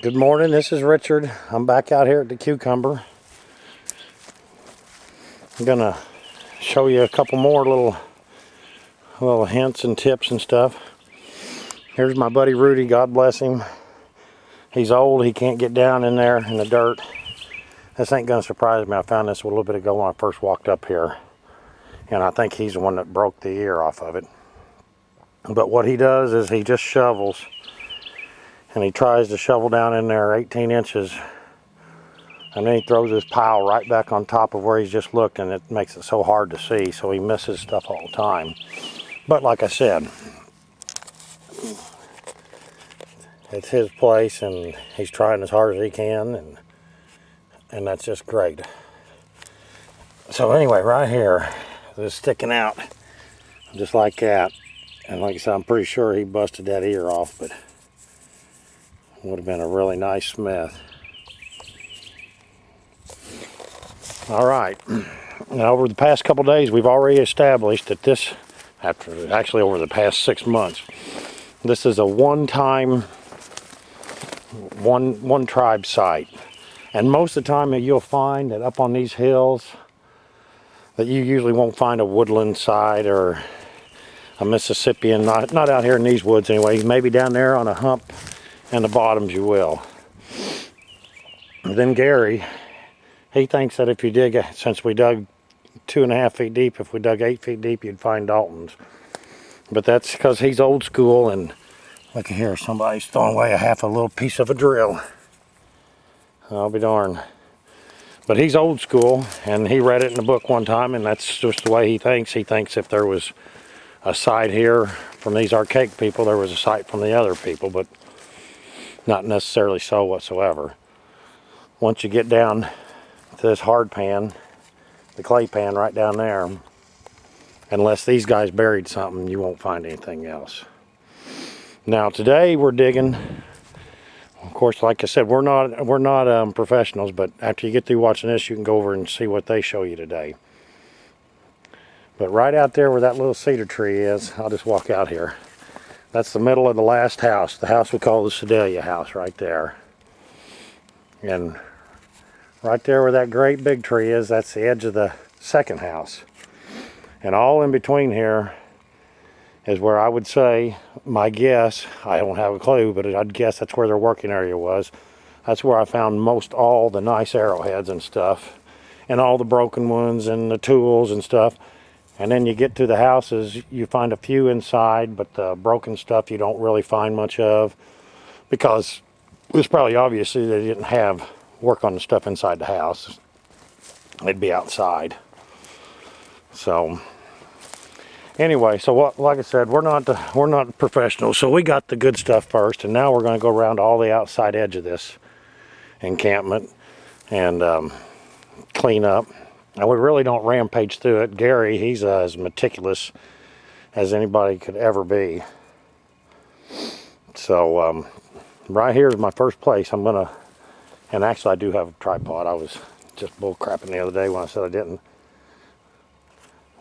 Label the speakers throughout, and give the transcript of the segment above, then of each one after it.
Speaker 1: Good morning, this is Richard. I'm back out here at the Cucumber. I'm gonna show you a couple more little hints and tips and stuff. Here's my buddy Rudy, God bless him. He's old, he can't get down in there in the dirt. This ain't gonna surprise me. I found this a little bit ago when I first walked up here. And I think he's the one that broke the ear off of it. But what he does is he just shovels. And he tries to shovel down in there 18 inches. And then he throws his pile right back on top of where he's just looked, and it makes it so hard to see, so he misses stuff all the time. But like I said, it's his place, and he's trying as hard as he can, and that's just great. So anyway, right here, it's sticking out just like that. And like I said, I'm pretty sure he busted that ear off, but would have been a really nice smith. All right, now over the past couple days, we've already established that this, actually over the past 6 months, this is a one-time, one tribe site. And most of the time you'll find that up on these hills that you usually won't find a woodland site or a Mississippian, not out here in these woods anyway. Maybe down there on a hump in the bottoms you will. And then Gary, he thinks that if you dig, since we dug 2.5 feet deep, if we dug 8 feet deep, you'd find Daltons. But that's because he's old school, and look at here, somebody's throwing away a little piece of a drill. I'll be darned. But he's old school, and he read it in a book one time, and that's just the way he thinks. He thinks if there was a site here from these archaic people, there was a site from the other people, but not necessarily so whatsoever. Once you get down to this hard pan, the clay pan right down there, unless these guys buried something, you won't find anything else. Now today we're digging. Of course, like I said, we're not professionals, but after you get through watching this, you can go over and see what they show you today. But right out there where that little cedar tree is, I'll just walk out here. That's the middle of the last house, the house we call the Sedalia house right there. And right there where that great big tree is, that's the edge of the second house. And all in between here is where I would say, my guess, I don't have a clue, but I'd guess that's where their working area was. That's where I found most all the nice arrowheads and stuff, and all the broken ones and the tools and stuff. And then you get to the houses, you find a few inside, but the broken stuff you don't really find much of, because it's probably obviously they didn't have work on the stuff inside the house. They'd be outside. So anyway, so like I said, we're not professionals, so we got the good stuff first, and now we're going to go around all the outside edge of this encampment and clean up. And we really don't rampage through it. Gary, he's as meticulous as anybody could ever be. So right here is my first place. And actually I do have a tripod. I was just bull crapping the other day when I said I didn't.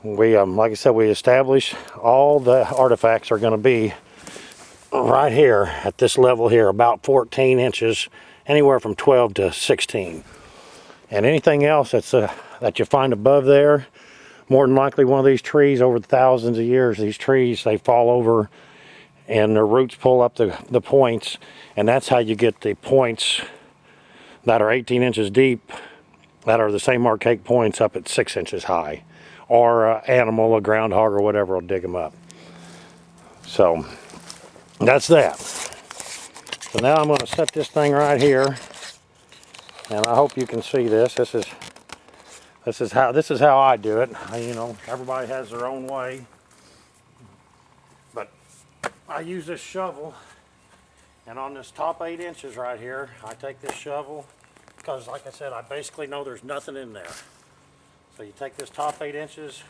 Speaker 1: We, like I said, we established all the artifacts are going to be right here at this level here, about 14 inches, anywhere from 12 to 16. And anything else that you find above there, more than likely one of these trees over thousands of years, these trees, they fall over and their roots pull up the points, and that's how you get the points that are 18 inches deep, that are the same archaic points up at 6 inches high. Or an animal, a groundhog or whatever will dig them up. So that's that. So now I'm going to set this thing right here, and I hope you can see this. This is how I do it. You know, everybody has their own way, but I use this shovel, and on this top 8 inches right here, I take this shovel because, like I said, I basically know there's nothing in there. So you take this top 8 inches,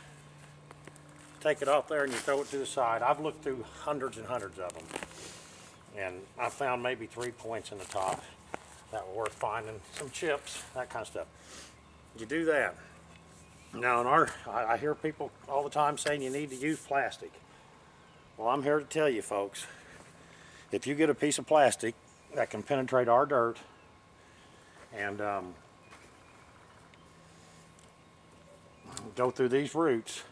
Speaker 1: take it off there, and you throw it to the side. I've looked through hundreds and hundreds of them, and I found maybe 3 points in the top that were worth finding. Some chips, that kind of stuff. You do that. Now, I hear people all the time saying you need to use plastic. Well, I'm here to tell you, folks, if you get a piece of plastic that can penetrate our dirt and go through these roots,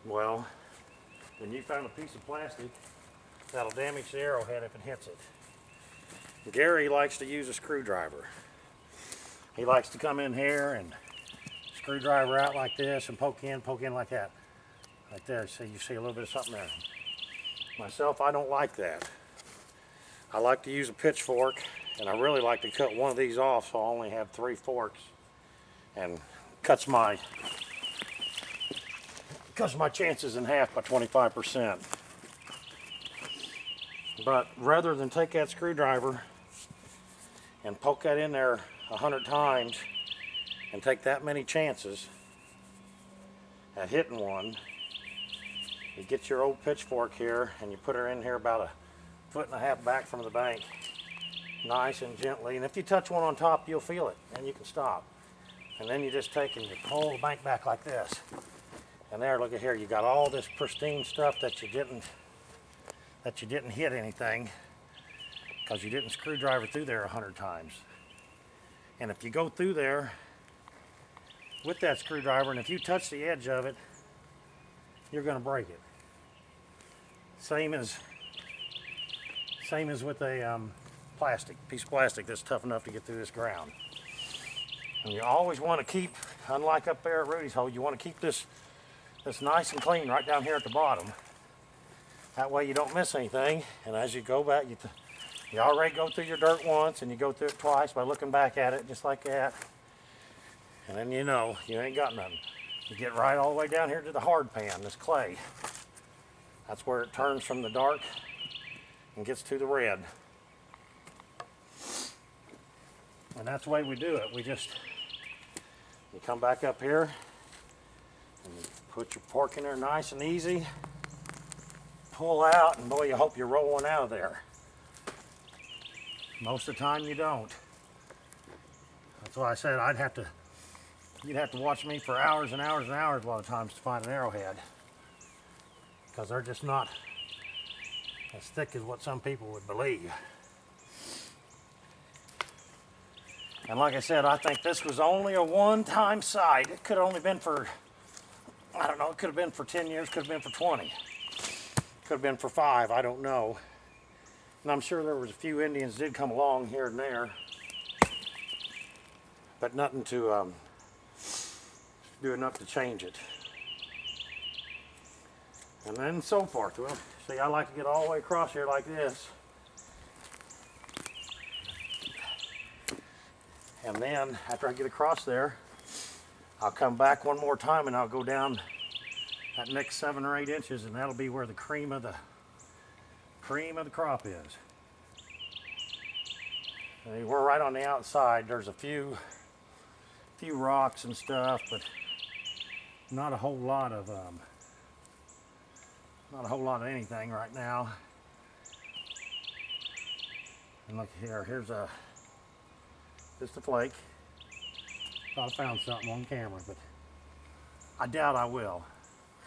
Speaker 1: well, then you found a piece of plastic that'll damage the arrowhead if it hits it. Gary likes to use a screwdriver. He likes to come in here and screwdriver out like this and poke in like that. Right there, see, you see a little bit of something there. Myself, I don't like that. I like to use a pitchfork, and I really like to cut one of these off so I only have 3 forks, and cuts my chances in half by 25%. But rather than take that screwdriver and poke that in there 100 times and take that many chances at hitting one, you get your old pitchfork here and you put her in here about 1.5 feet back from the bank, nice and gently, and if you touch one on top you'll feel it and you can stop. And then you just take and you pull the bank back like this, and there, look at here, you got all this pristine stuff that you didn't hit anything because you didn't screwdriver through there 100 times. And if you go through there with that screwdriver and if you touch the edge of it, you're going to break it. Same as with a piece of plastic that's tough enough to get through this ground. And you always want to keep, unlike up there at Rudy's hole, you want to keep this nice and clean right down here at the bottom. That way you don't miss anything. And as you go back, you already go through your dirt once and you go through it twice by looking back at it just like that. And then you know you ain't got nothing. You get right all the way down here to the hard pan, this clay. That's where it turns from the dark and gets to the red. And that's the way we do it. You come back up here and you put your pork in there nice and easy. Pull out, and boy, you hope you're rolling out of there. Most of the time you don't. That's why I said you'd have to watch me for hours and hours and hours a lot of times to find an arrowhead, because they're just not as thick as what some people would believe. And like I said, I think this was only a one-time sight. It could have only been for, I don't know, it could have been for 10 years, could have been for 20. Could have been for 5, I don't know. And I'm sure there was a few Indians did come along here and there, but nothing to do enough to change it. And then so forth. Well, see, I like to get all the way across here like this. And then after I get across there, I'll come back one more time and I'll go down that next 7 or 8 inches, and that'll be where the cream of the crop is. And we're right on the outside. There's a few rocks and stuff, but not a whole lot of anything right now. And look here, here's just a flake. Thought I found something on camera, but I doubt I will.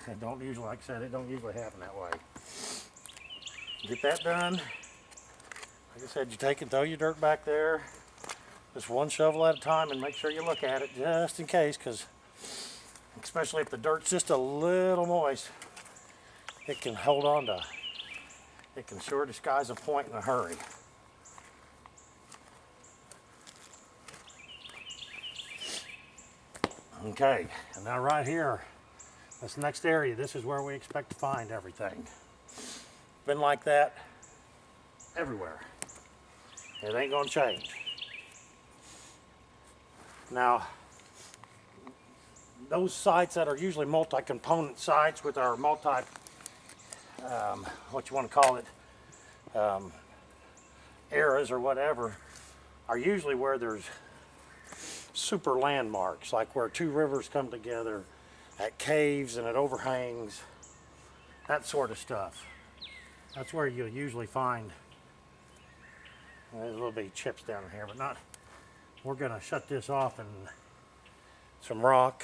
Speaker 1: It don't usually, like I said, it don't usually happen that way. Get that done. Like I said, you take and throw your dirt back there, just one shovel at a time, and make sure you look at it just in case, because especially if the dirt's just a little moist, it can it can sure disguise a point in a hurry. Okay, and now right here, this next area, this is where we expect to find everything. Been like that everywhere. It ain't gonna change. Now, those sites that are usually multi-component sites with our what you want to call it, eras or whatever, are usually where there's super landmarks, like where 2 rivers come together, at caves and at overhangs, that sort of stuff. That's where you'll usually find, there's a little bit of chips down here, but not, we're gonna shut this off and some rock.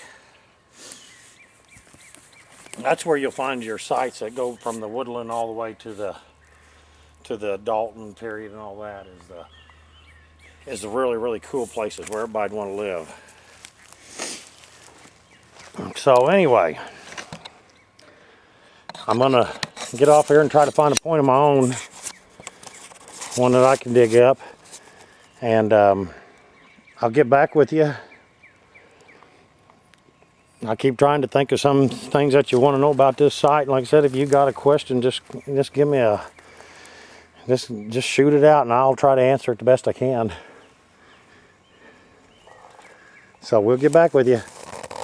Speaker 1: That's where you'll find your sites that go from the woodland all the way to to the Dalton period and all that is the really, really cool places where everybody'd want to live. So anyway, I'm gonna get off here and try to find a point of my own, one that I can dig up, and I'll get back with you. I keep trying to think of some things that you want to know about this site. Like I said, if you got a question, just give me a just shoot it out, and I'll try to answer it the best I can. So we'll get back with you.